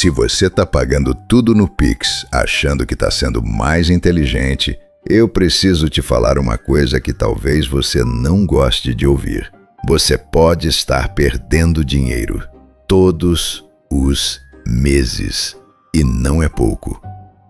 Se você está pagando tudo no Pix, achando que está sendo mais inteligente, eu preciso te falar uma coisa que talvez você não goste de ouvir. Você pode estar perdendo dinheiro todos os meses, e não é pouco.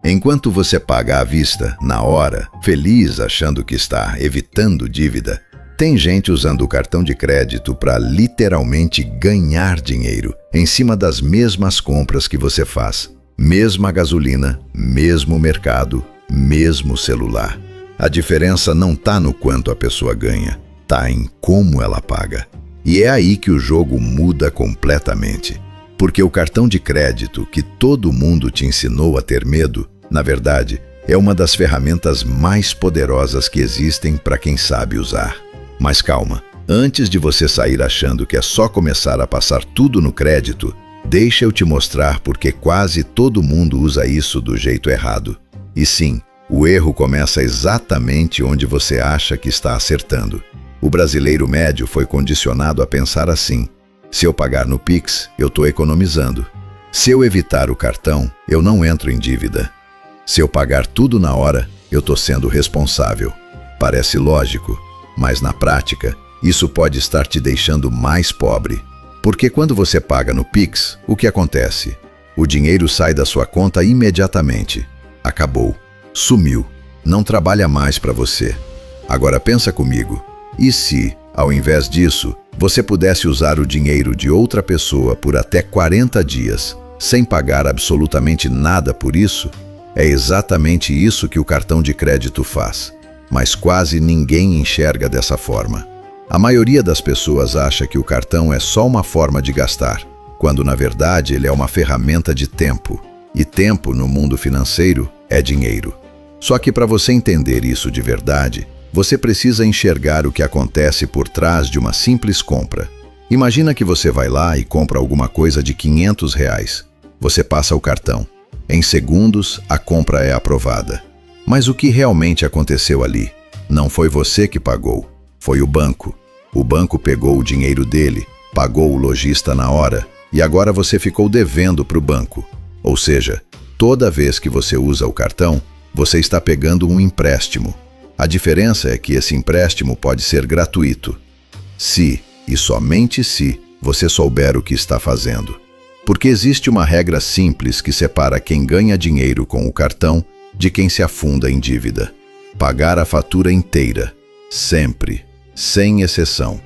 Enquanto você paga à vista, na hora, feliz achando que está evitando dívida, tem gente usando o cartão de crédito para literalmente ganhar dinheiro em cima das mesmas compras que você faz. Mesma gasolina, mesmo mercado, mesmo celular. A diferença não está no quanto a pessoa ganha, está em como ela paga. E é aí que o jogo muda completamente. Porque o cartão de crédito que todo mundo te ensinou a ter medo, na verdade, é uma das ferramentas mais poderosas que existem para quem sabe usar. Mas calma, antes de você sair achando que é só começar a passar tudo no crédito, deixa eu te mostrar porque quase todo mundo usa isso do jeito errado. E sim, o erro começa exatamente onde você acha que está acertando. O brasileiro médio foi condicionado a pensar assim: se eu pagar no Pix, eu estou economizando. Se eu evitar o cartão, eu não entro em dívida. Se eu pagar tudo na hora, eu estou sendo responsável. Parece lógico, mas na prática, isso pode estar te deixando mais pobre. Porque quando você paga no Pix, o que acontece? O dinheiro sai da sua conta imediatamente. Acabou. Sumiu. Não trabalha mais para você. Agora pensa comigo. E se, ao invés disso, você pudesse usar o dinheiro de outra pessoa por até 40 dias, sem pagar absolutamente nada por isso? É exatamente isso que o cartão de crédito faz. Mas quase ninguém enxerga dessa forma. A maioria das pessoas acha que o cartão é só uma forma de gastar, quando na verdade ele é uma ferramenta de tempo. E tempo no mundo financeiro é dinheiro. Só que para você entender isso de verdade, você precisa enxergar o que acontece por trás de uma simples compra. Imagina que você vai lá e compra alguma coisa de R$500. Você passa o cartão. Em segundos, a compra é aprovada. Mas o que realmente aconteceu ali? Não foi você que pagou, foi o banco. O banco pegou o dinheiro dele, pagou o lojista na hora e agora você ficou devendo para o banco. Ou seja, toda vez que você usa o cartão, você está pegando um empréstimo. A diferença é que esse empréstimo pode ser gratuito, se, e somente se, você souber o que está fazendo. Porque existe uma regra simples que separa quem ganha dinheiro com o cartão de quem se afunda em dívida. Pagar a fatura inteira, sempre, sem exceção.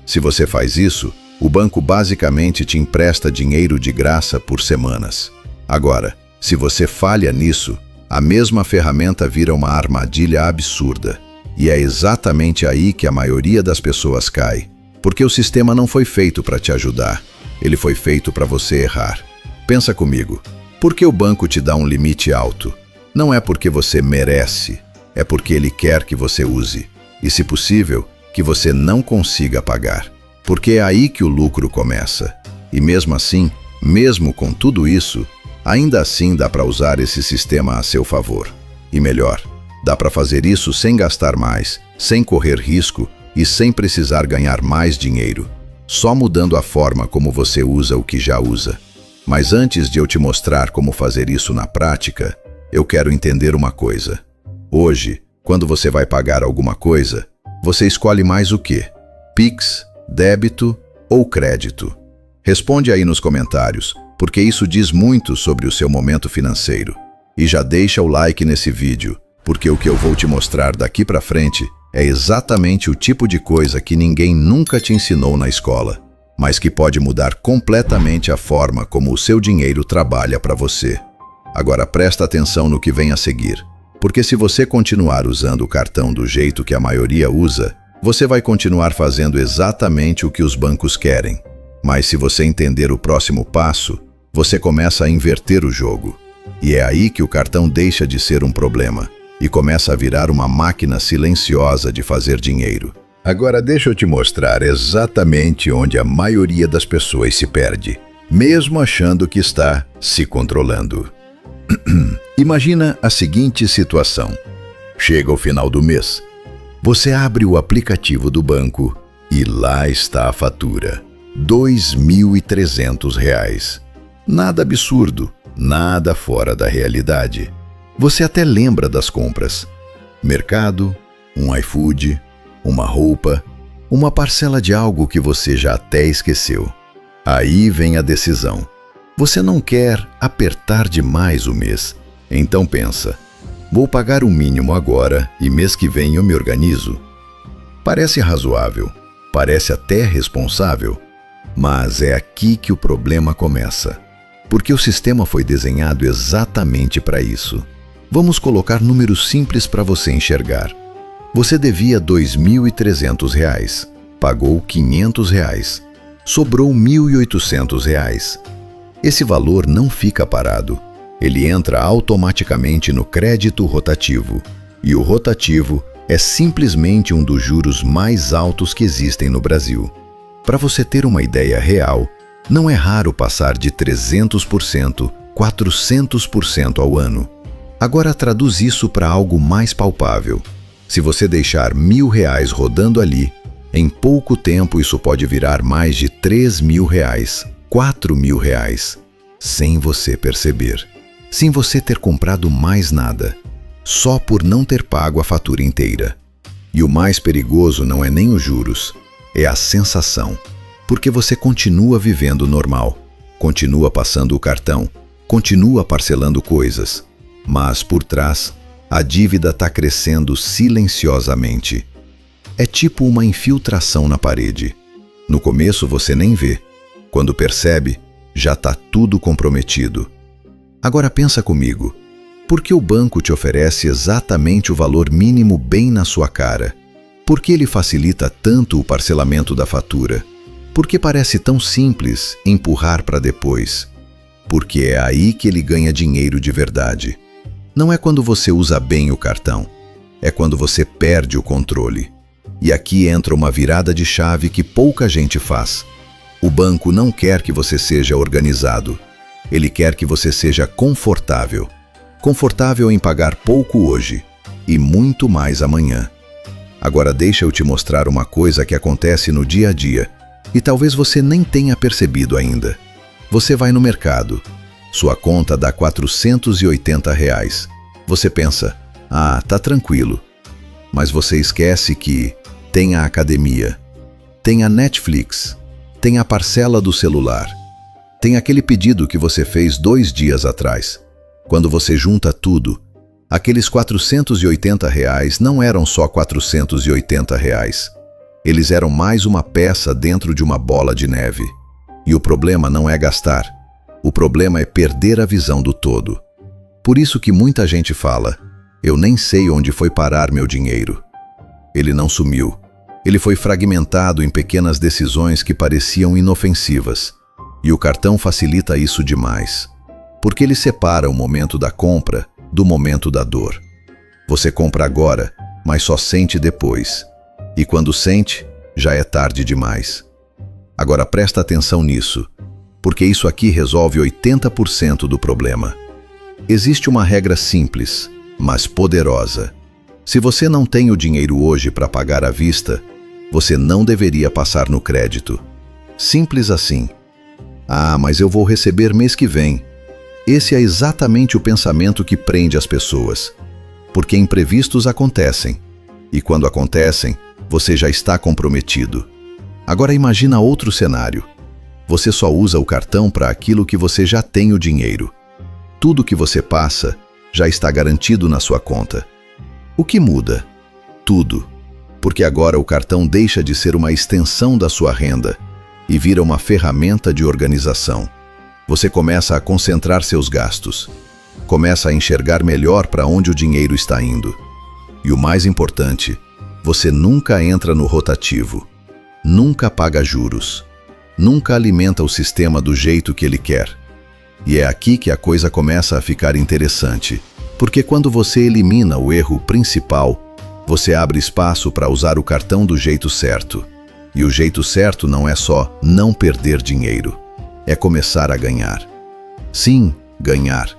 Se você faz isso, o banco basicamente te empresta dinheiro de graça por semanas. Agora, se você falha nisso, a mesma ferramenta vira uma armadilha absurda. E é exatamente aí que a maioria das pessoas cai. Porque o sistema não foi feito para te ajudar. Ele foi feito para você errar. Pensa comigo. Por que o banco te dá um limite alto? Não é porque você merece, é porque ele quer que você use. E, se possível, que você não consiga pagar. Porque é aí que o lucro começa. E mesmo assim, mesmo com tudo isso, ainda assim dá para usar esse sistema a seu favor. E melhor, dá para fazer isso sem gastar mais, sem correr risco e sem precisar ganhar mais dinheiro. Só mudando a forma como você usa o que já usa. Mas antes de eu te mostrar como fazer isso na prática, eu quero entender uma coisa. Hoje, quando você vai pagar alguma coisa, você escolhe mais o quê? Pix, débito ou crédito? Responde aí nos comentários, porque isso diz muito sobre o seu momento financeiro. E já deixa o like nesse vídeo, porque o que eu vou te mostrar daqui para frente é exatamente o tipo de coisa que ninguém nunca te ensinou na escola, mas que pode mudar completamente a forma como o seu dinheiro trabalha para você. Agora presta atenção no que vem a seguir, porque se você continuar usando o cartão do jeito que a maioria usa, você vai continuar fazendo exatamente o que os bancos querem. Mas se você entender o próximo passo, você começa a inverter o jogo. E é aí que o cartão deixa de ser um problema e começa a virar uma máquina silenciosa de fazer dinheiro. Agora deixa eu te mostrar exatamente onde a maioria das pessoas se perde, mesmo achando que está se controlando. Imagina a seguinte situação. Chega o final do mês. Você abre o aplicativo do banco e lá está a fatura. R$ 2.300. Nada absurdo, nada fora da realidade. Você até lembra das compras. Mercado, um iFood, uma roupa, uma parcela de algo que você já até esqueceu. Aí vem a decisão. Você não quer apertar demais o mês. Então pensa, vou pagar o mínimo agora e mês que vem eu me organizo. Parece razoável, parece até responsável, mas é aqui que o problema começa. Porque o sistema foi desenhado exatamente para isso. Vamos colocar números simples para você enxergar. Você devia R$ 2.300, pagou R$ 500, sobrou R$ 1.800. Esse valor não fica parado. Ele entra automaticamente no crédito rotativo. E o rotativo é simplesmente um dos juros mais altos que existem no Brasil. Para você ter uma ideia real, não é raro passar de 300%, 400% ao ano. Agora traduz isso para algo mais palpável. Se você deixar R$ 1.000 rodando ali, em pouco tempo isso pode virar mais de R$ 3.000, R$ 4.000, sem você perceber. Sem você ter comprado mais nada, só por não ter pago a fatura inteira. E o mais perigoso não é nem os juros, é a sensação. Porque você continua vivendo normal, continua passando o cartão, continua parcelando coisas, mas por trás, a dívida está crescendo silenciosamente. É tipo uma infiltração na parede. No começo você nem vê. Quando percebe, já está tudo comprometido. Agora pensa comigo. Por que o banco te oferece exatamente o valor mínimo bem na sua cara? Por que ele facilita tanto o parcelamento da fatura? Por que parece tão simples empurrar para depois? Porque é aí que ele ganha dinheiro de verdade. Não é quando você usa bem o cartão, é quando você perde o controle. E aqui entra uma virada de chave que pouca gente faz. O banco não quer que você seja organizado. Ele quer que você seja confortável. Confortável em pagar pouco hoje e muito mais amanhã. Agora deixa eu te mostrar uma coisa que acontece no dia a dia e talvez você nem tenha percebido ainda. Você vai no mercado. Sua conta dá R$ 480. Você pensa, tá tranquilo. Mas você esquece que tem a academia, tem a Netflix, tem a parcela do celular, tem aquele pedido que você fez 2 dias atrás. Quando você junta tudo, aqueles R$ 480 não eram só R$ 480. Eles eram mais uma peça dentro de uma bola de neve. E o problema não é gastar. O problema é perder a visão do todo. Por isso que muita gente fala, eu nem sei onde foi parar meu dinheiro. Ele não sumiu. Ele foi fragmentado em pequenas decisões que pareciam inofensivas. E o cartão facilita isso demais. Porque ele separa o momento da compra do momento da dor. Você compra agora, mas só sente depois. E quando sente, já é tarde demais. Agora presta atenção nisso, porque isso aqui resolve 80% do problema. Existe uma regra simples, mas poderosa. Se você não tem o dinheiro hoje para pagar à vista, você não deveria passar no crédito. Simples assim. Mas eu vou receber mês que vem. Esse é exatamente o pensamento que prende as pessoas. Porque imprevistos acontecem. E quando acontecem, você já está comprometido. Agora imagina outro cenário. Você só usa o cartão para aquilo que você já tem o dinheiro. Tudo que você passa já está garantido na sua conta. O que muda? Tudo. Porque agora o cartão deixa de ser uma extensão da sua renda e vira uma ferramenta de organização. Você começa a concentrar seus gastos. Começa a enxergar melhor para onde o dinheiro está indo. E o mais importante, você nunca entra no rotativo. Nunca paga juros. Nunca alimenta o sistema do jeito que ele quer. E é aqui que a coisa começa a ficar interessante, porque quando você elimina o erro principal, você abre espaço para usar o cartão do jeito certo. E o jeito certo não é só não perder dinheiro, é começar a ganhar. Sim, ganhar.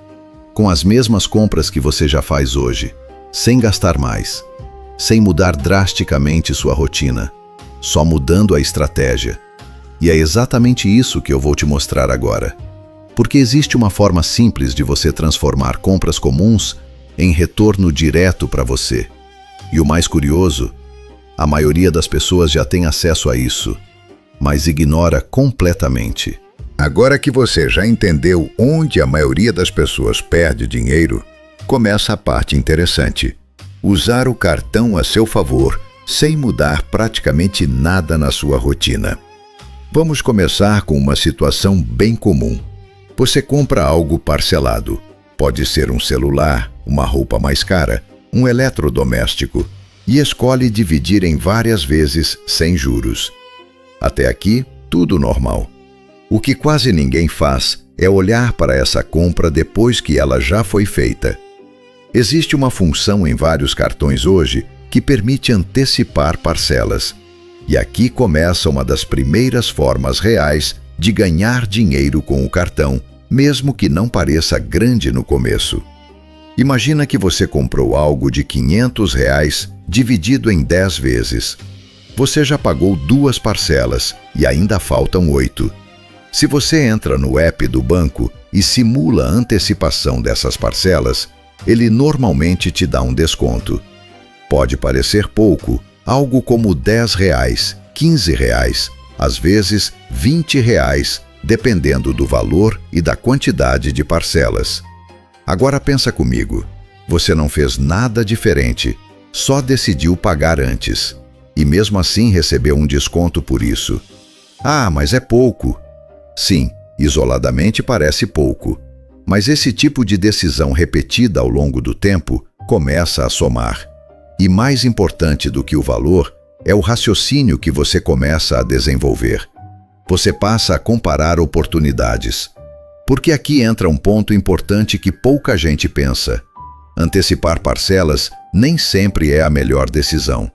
Com as mesmas compras que você já faz hoje, sem gastar mais, sem mudar drasticamente sua rotina, só mudando a estratégia. E é exatamente isso que eu vou te mostrar agora. Porque existe uma forma simples de você transformar compras comuns em retorno direto para você. E o mais curioso, a maioria das pessoas já tem acesso a isso, mas ignora completamente. Agora que você já entendeu onde a maioria das pessoas perde dinheiro, começa a parte interessante. Usar o cartão a seu favor, sem mudar praticamente nada na sua rotina. Vamos começar com uma situação bem comum. Você compra algo parcelado. Pode ser um celular, uma roupa mais cara, um eletrodoméstico, e escolhe dividir em várias vezes sem juros. Até aqui, tudo normal. O que quase ninguém faz é olhar para essa compra depois que ela já foi feita. Existe uma função em vários cartões hoje que permite antecipar parcelas. E aqui começa uma das primeiras formas reais de ganhar dinheiro com o cartão, mesmo que não pareça grande no começo. Imagina que você comprou algo de R$500 dividido em 10 vezes. Você já pagou 2 parcelas e ainda faltam 8. Se você entra no app do banco e simula a antecipação dessas parcelas, ele normalmente te dá um desconto. Pode parecer pouco, algo como R$10, R$15, às vezes R$20, dependendo do valor e da quantidade de parcelas. Agora pensa comigo, você não fez nada diferente, só decidiu pagar antes. E mesmo assim recebeu um desconto por isso. Ah, mas é pouco. Sim, isoladamente parece pouco. Mas esse tipo de decisão repetida ao longo do tempo começa a somar. E mais importante do que o valor é o raciocínio que você começa a desenvolver. Você passa a comparar oportunidades. Porque aqui entra um ponto importante que pouca gente pensa. Antecipar parcelas nem sempre é a melhor decisão.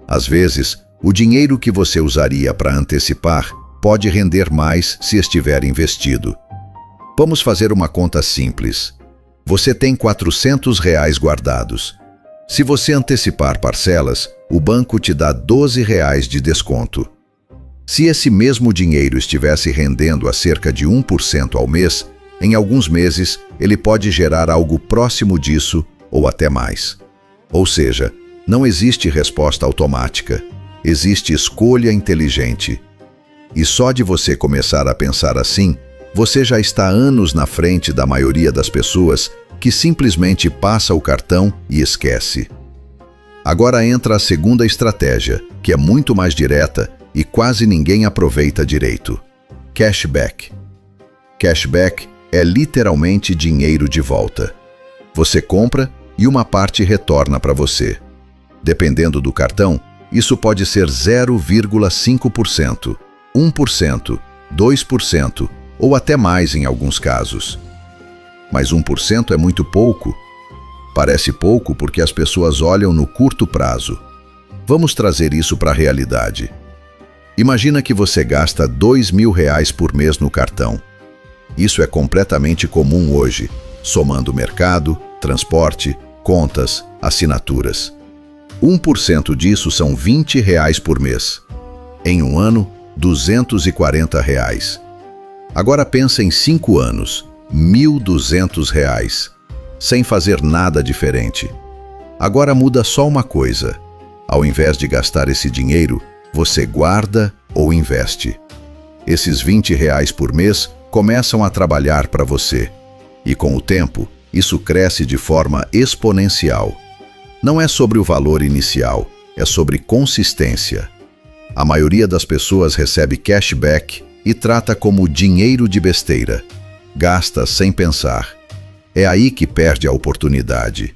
Às vezes, o dinheiro que você usaria para antecipar pode render mais se estiver investido. Vamos fazer uma conta simples. Você tem R$400 guardados. Se você antecipar parcelas, o banco te dá R$12 de desconto. Se esse mesmo dinheiro estivesse rendendo a cerca de 1% ao mês, em alguns meses ele pode gerar algo próximo disso ou até mais. Ou seja, não existe resposta automática, existe escolha inteligente. E só de você começar a pensar assim, você já está anos na frente da maioria das pessoas que simplesmente passa o cartão e esquece. Agora entra a segunda estratégia, que é muito mais direta e quase ninguém aproveita direito. Cashback. Cashback é literalmente dinheiro de volta. Você compra e uma parte retorna para você. Dependendo do cartão, isso pode ser 0,5%, 1%, 2% ou até mais em alguns casos. Mas 1% é muito pouco. Parece pouco porque as pessoas olham no curto prazo. Vamos trazer isso para a realidade. Imagina que você gasta R$2.000 por mês no cartão. Isso é completamente comum hoje, somando mercado, transporte, contas, assinaturas. 1% disso são R$20 por mês. Em um ano, R$240. Agora pensa em 5 anos, R$1.200, sem fazer nada diferente. Agora muda só uma coisa. Ao invés de gastar esse dinheiro, você guarda ou investe. Esses R$20 por mês começam a trabalhar para você. E com o tempo, isso cresce de forma exponencial. Não é sobre o valor inicial, é sobre consistência. A maioria das pessoas recebe cashback e trata como dinheiro de besteira. Gasta sem pensar. É aí que perde a oportunidade.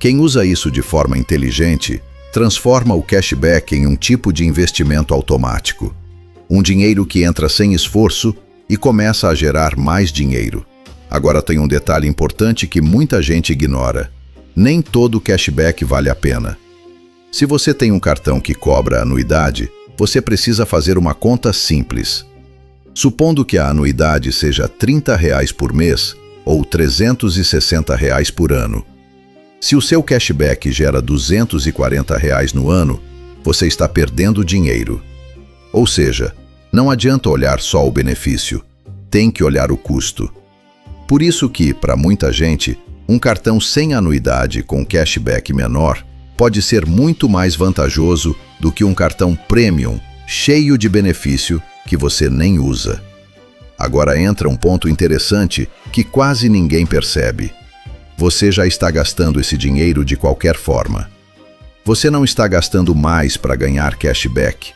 Quem usa isso de forma inteligente transforma o cashback em um tipo de investimento automático. Um dinheiro que entra sem esforço e começa a gerar mais dinheiro. Agora tem um detalhe importante que muita gente ignora. Nem todo cashback vale a pena. Se você tem um cartão que cobra anuidade, você precisa fazer uma conta simples. Supondo que a anuidade seja R$30 por mês ou R$360 por ano. Se o seu cashback gera R$240 no ano, você está perdendo dinheiro. Ou seja, não adianta olhar só o benefício. tem que olhar o custo. Por isso que, para muita gente, um cartão sem anuidade com cashback menor pode ser muito mais vantajoso do que um cartão premium, cheio de benefício, que você nem usa. Agora entra um ponto interessante que quase ninguém percebe. Você já está gastando esse dinheiro de qualquer forma. Você não está gastando mais para ganhar cashback.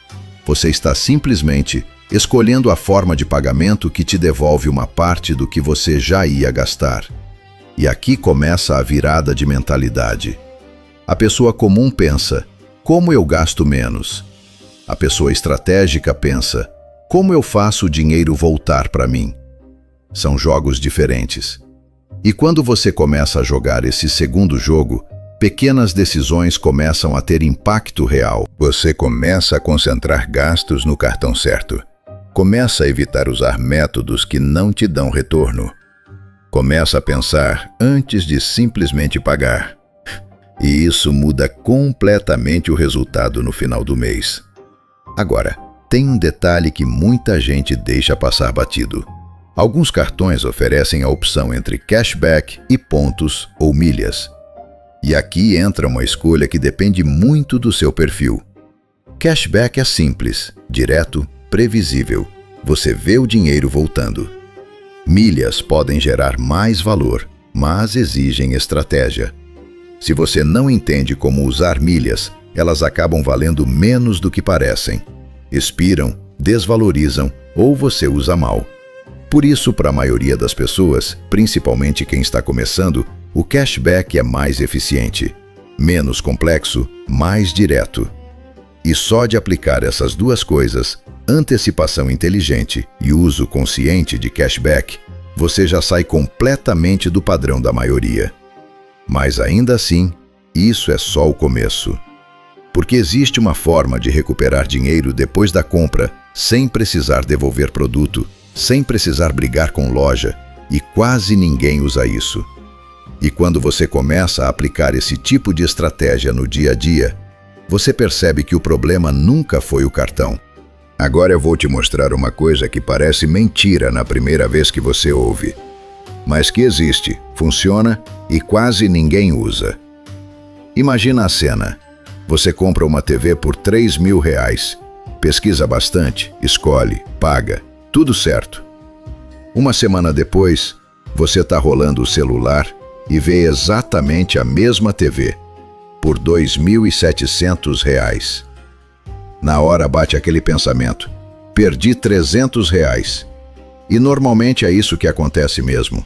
Você está simplesmente escolhendo a forma de pagamento que te devolve uma parte do que você já ia gastar. E aqui começa a virada de mentalidade. A pessoa comum pensa, como eu gasto menos? A pessoa estratégica pensa, como eu faço o dinheiro voltar para mim? São jogos diferentes. E quando você começa a jogar esse segundo jogo, pequenas decisões começam a ter impacto real. Você começa a concentrar gastos no cartão certo. Começa a evitar usar métodos que não te dão retorno. Começa a pensar antes de simplesmente pagar. E isso muda completamente o resultado no final do mês. Agora, tem um detalhe que muita gente deixa passar batido. Alguns cartões oferecem a opção entre cashback e pontos ou milhas. E aqui entra uma escolha que depende muito do seu perfil. Cashback é simples, direto, previsível. Você vê o dinheiro voltando. Milhas podem gerar mais valor, mas exigem estratégia. Se você não entende como usar milhas, elas acabam valendo menos do que parecem. Expiram, desvalorizam ou você usa mal. Por isso, para a maioria das pessoas, principalmente quem está começando, o cashback é mais eficiente, menos complexo, mais direto. E só de aplicar essas duas coisas, antecipação inteligente e uso consciente de cashback, você já sai completamente do padrão da maioria. Mas ainda assim, isso é só o começo. Porque existe uma forma de recuperar dinheiro depois da compra, sem precisar devolver produto, sem precisar brigar com loja, e quase ninguém usa isso. E quando você começa a aplicar esse tipo de estratégia no dia a dia, você percebe que o problema nunca foi o cartão. Agora eu vou te mostrar uma coisa que parece mentira na primeira vez que você ouve, mas que existe, funciona e quase ninguém usa. Imagina a cena. Você compra uma TV por R$3.000, pesquisa bastante, escolhe, paga, tudo certo. Uma semana depois, você está rolando o celular e vê exatamente a mesma TV, por R$2.700. Na hora bate aquele pensamento, perdi R$300. E normalmente é isso que acontece mesmo.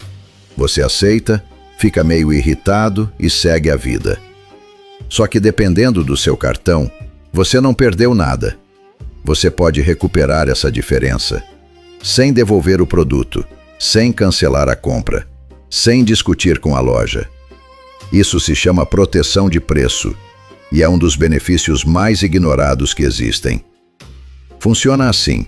Você aceita, fica meio irritado e segue a vida. Só que dependendo do seu cartão, você não perdeu nada. Você pode recuperar essa diferença, sem devolver o produto, sem cancelar a compra, sem discutir com a loja. Isso se chama proteção de preço e é um dos benefícios mais ignorados que existem. Funciona assim.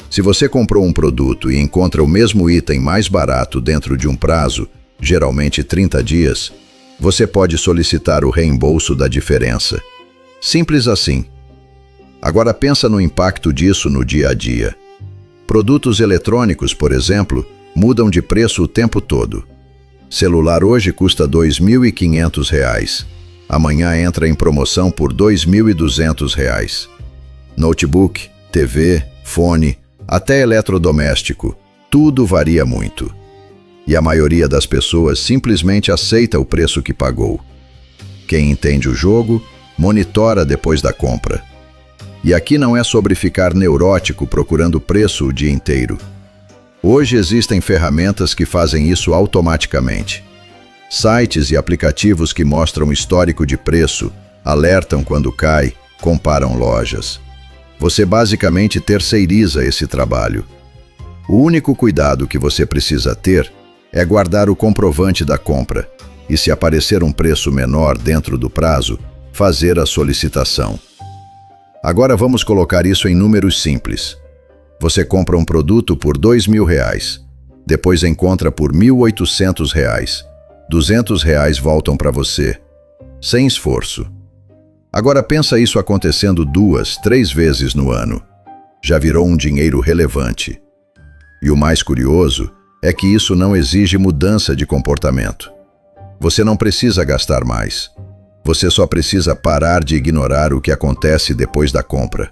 Se você comprou um produto e encontra o mesmo item mais barato dentro de um prazo, geralmente 30 dias, você pode solicitar o reembolso da diferença. Simples assim. Agora pensa no impacto disso no dia a dia. Produtos eletrônicos, por exemplo, mudam de preço o tempo todo. Celular hoje custa R$2.500. Amanhã entra em promoção por R$2.200. Notebook, TV, fone, até eletrodoméstico, tudo varia muito. E a maioria das pessoas simplesmente aceita o preço que pagou. Quem entende o jogo, monitora depois da compra. E aqui não é sobre ficar neurótico procurando preço o dia inteiro. Hoje existem ferramentas que fazem isso automaticamente. Sites e aplicativos que mostram histórico de preço, alertam quando cai, comparam lojas. Você basicamente terceiriza esse trabalho. O único cuidado que você precisa ter é guardar o comprovante da compra e, se aparecer um preço menor dentro do prazo, fazer a solicitação. Agora vamos colocar isso em números simples. Você compra um produto por R$2.000, depois encontra por R$1.800. R$200 voltam para você, sem esforço. Agora pensa isso acontecendo 2, 3 vezes no ano. Já virou um dinheiro relevante. E o mais curioso é que isso não exige mudança de comportamento. Você não precisa gastar mais. Você só precisa parar de ignorar o que acontece depois da compra.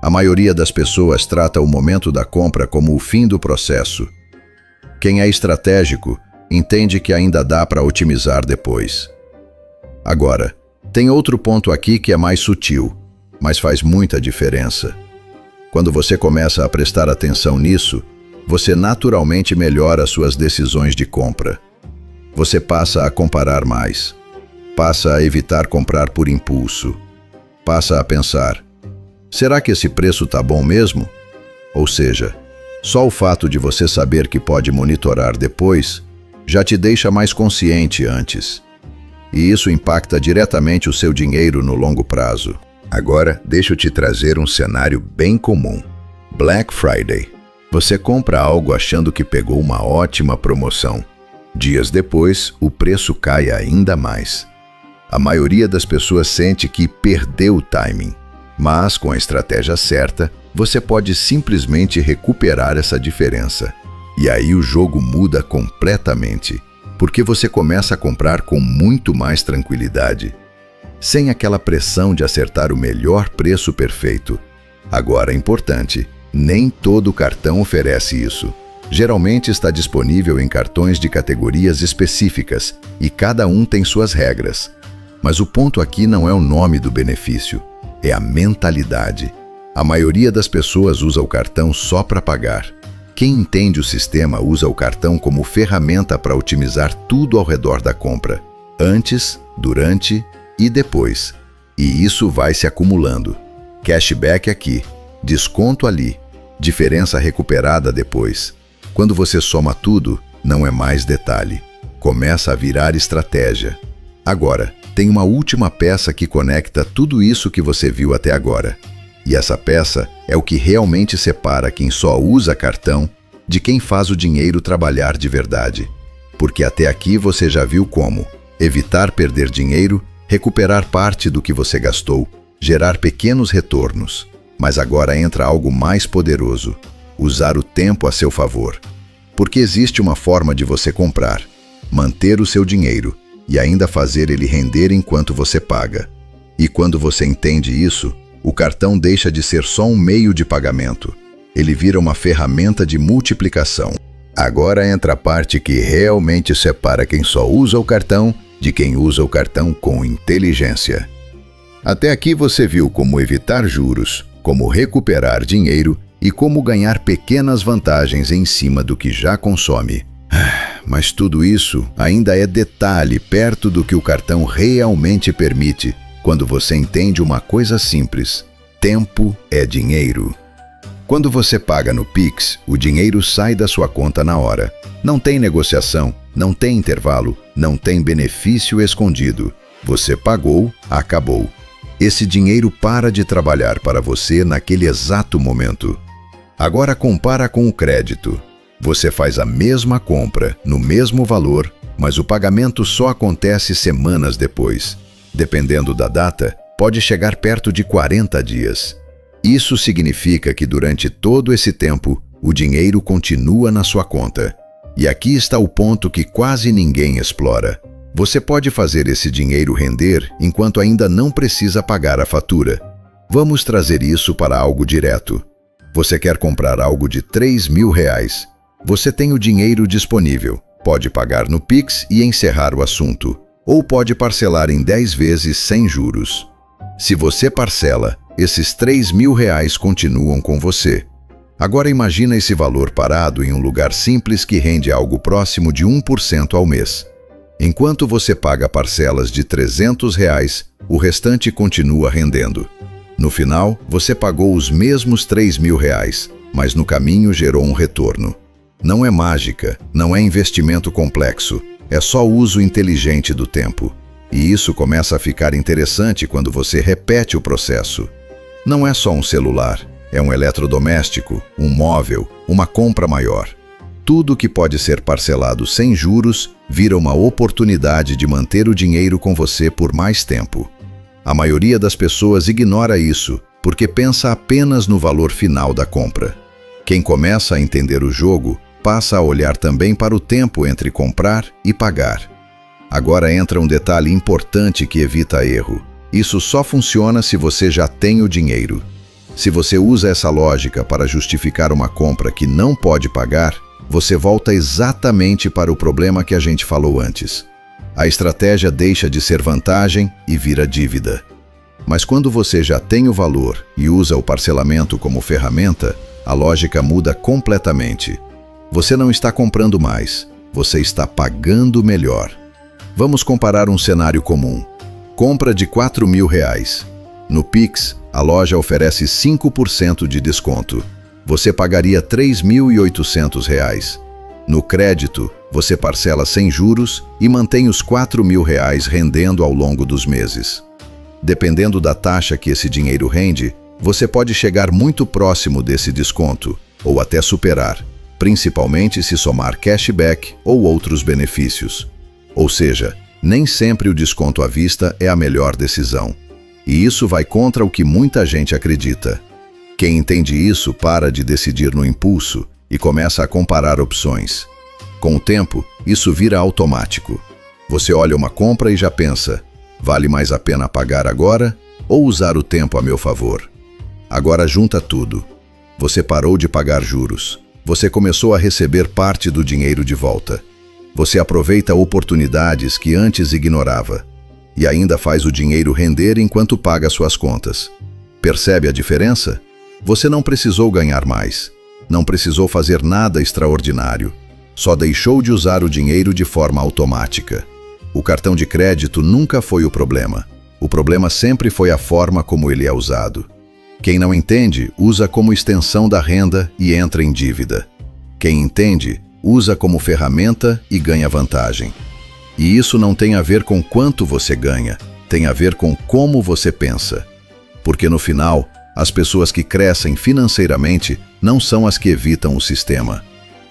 A maioria das pessoas trata o momento da compra como o fim do processo. Quem é estratégico entende que ainda dá para otimizar depois. Agora, tem outro ponto aqui que é mais sutil, mas faz muita diferença. Quando você começa a prestar atenção nisso, você naturalmente melhora suas decisões de compra. Você passa a comparar mais, passa a evitar comprar por impulso, passa a pensar: será que esse preço tá bom mesmo? Ou seja, só o fato de você saber que pode monitorar depois já te deixa mais consciente antes. E isso impacta diretamente o seu dinheiro no longo prazo. Agora, deixa eu te trazer um cenário bem comum. Black Friday. Você compra algo achando que pegou uma ótima promoção. Dias depois, o preço cai ainda mais. A maioria das pessoas sente que perdeu o timing. Mas, com a estratégia certa, você pode simplesmente recuperar essa diferença. E aí o jogo muda completamente, porque você começa a comprar com muito mais tranquilidade, sem aquela pressão de acertar o melhor preço perfeito. Agora é importante, nem todo cartão oferece isso. Geralmente está disponível em cartões de categorias específicas e cada um tem suas regras. Mas o ponto aqui não é o nome do benefício, é a mentalidade. A maioria das pessoas usa o cartão só para pagar. Quem entende o sistema usa o cartão como ferramenta para otimizar tudo ao redor da compra, antes, durante e depois. E isso vai se acumulando. Cashback aqui, desconto ali, diferença recuperada depois. Quando você soma tudo, não é mais detalhe. Começa a virar estratégia. Agora, tem uma última peça que conecta tudo isso que você viu até agora. E essa peça é o que realmente separa quem só usa cartão de quem faz o dinheiro trabalhar de verdade. Porque até aqui você já viu como evitar perder dinheiro, recuperar parte do que você gastou, gerar pequenos retornos. Mas agora entra algo mais poderoso: usar o tempo a seu favor. Porque existe uma forma de você comprar, manter o seu dinheiro e ainda fazer ele render enquanto você paga. E quando você entende isso, o cartão deixa de ser só um meio de pagamento. Ele vira uma ferramenta de multiplicação. Agora entra a parte que realmente separa quem só usa o cartão de quem usa o cartão com inteligência. Até aqui você viu como evitar juros, como recuperar dinheiro e como ganhar pequenas vantagens em cima do que já consome. Mas tudo isso ainda é detalhe perto do que o cartão realmente permite. Quando você entende uma coisa simples: tempo é dinheiro. Quando você paga no Pix, o dinheiro sai da sua conta na hora. Não tem negociação, não tem intervalo, não tem benefício escondido. Você pagou, acabou. Esse dinheiro para de trabalhar para você naquele exato momento. Agora compara com o crédito. Você faz a mesma compra, no mesmo valor, mas o pagamento só acontece semanas depois. Dependendo da data, pode chegar perto de 40 dias. Isso significa que durante todo esse tempo, o dinheiro continua na sua conta. E aqui está o ponto que quase ninguém explora. Você pode fazer esse dinheiro render enquanto ainda não precisa pagar a fatura. Vamos trazer isso para algo direto. Você quer comprar algo de R$3.000. Você tem o dinheiro disponível. Pode pagar no Pix e encerrar o assunto. Ou pode parcelar em 10 vezes sem juros. Se você parcela, esses R$3.000 continuam com você. Agora imagina esse valor parado em um lugar simples que rende algo próximo de 1% ao mês. Enquanto você paga parcelas de R$300, o restante continua rendendo. No final, você pagou os mesmos R$3.000, mas no caminho gerou um retorno. Não é mágica, não é investimento complexo, é só uso inteligente do tempo. E isso começa a ficar interessante quando você repete o processo. Não é só um celular, é um eletrodoméstico, um móvel, uma compra maior. Tudo que pode ser parcelado sem juros vira uma oportunidade de manter o dinheiro com você por mais tempo. A maioria das pessoas ignora isso porque pensa apenas no valor final da compra. Quem começa a entender o jogo passa a olhar também para o tempo entre comprar e pagar. Agora entra um detalhe importante que evita erro. Isso só funciona se você já tem o dinheiro. Se você usa essa lógica para justificar uma compra que não pode pagar, você volta exatamente para o problema que a gente falou antes. A estratégia deixa de ser vantagem e vira dívida. Mas quando você já tem o valor e usa o parcelamento como ferramenta, a lógica muda completamente. Você não está comprando mais, você está pagando melhor. Vamos comparar um cenário comum. Compra de R$4.000. No Pix, a loja oferece 5% de desconto. Você pagaria R$3.800. No crédito, você parcela sem juros e mantém os R$4.000 rendendo ao longo dos meses. Dependendo da taxa que esse dinheiro rende, você pode chegar muito próximo desse desconto, ou até superar, principalmente se somar cashback ou outros benefícios. Ou seja, nem sempre o desconto à vista é a melhor decisão. E isso vai contra o que muita gente acredita. Quem entende isso para de decidir no impulso e começa a comparar opções. Com o tempo, isso vira automático. Você olha uma compra e já pensa: vale mais a pena pagar agora ou usar o tempo a meu favor? Agora junta tudo. Você parou de pagar juros. Você começou a receber parte do dinheiro de volta. Você aproveita oportunidades que antes ignorava. E ainda faz o dinheiro render enquanto paga suas contas. Percebe a diferença? Você não precisou ganhar mais. Não precisou fazer nada extraordinário. Só deixou de usar o dinheiro de forma automática. O cartão de crédito nunca foi o problema. O problema sempre foi a forma como ele é usado. Quem não entende, usa como extensão da renda e entra em dívida. Quem entende, usa como ferramenta e ganha vantagem. E isso não tem a ver com quanto você ganha, tem a ver com como você pensa. Porque no final, as pessoas que crescem financeiramente não são as que evitam o sistema.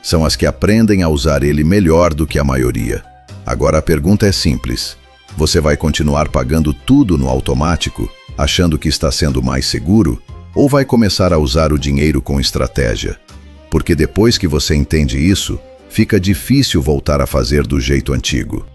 São as que aprendem a usar ele melhor do que a maioria. Agora a pergunta é simples. Você vai continuar pagando tudo no automático, achando que está sendo mais seguro, ou vai começar a usar o dinheiro com estratégia? Porque depois que você entende isso, fica difícil voltar a fazer do jeito antigo.